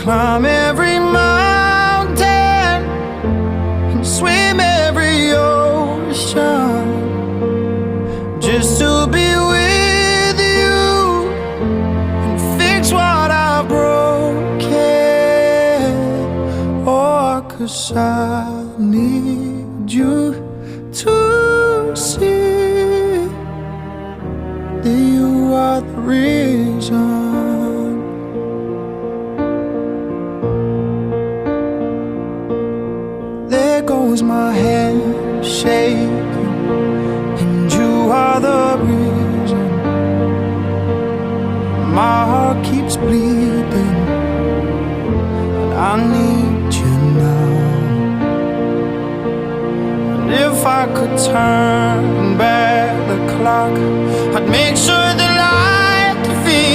climb every mountain and swim every ocean just to be with you and fix what I broken. Oh, 'cause I need you to see that you are the reason. There goes my hand shaking, and you are the reason. My heart keeps bleeding, and I need you now. And if I could turn back the clock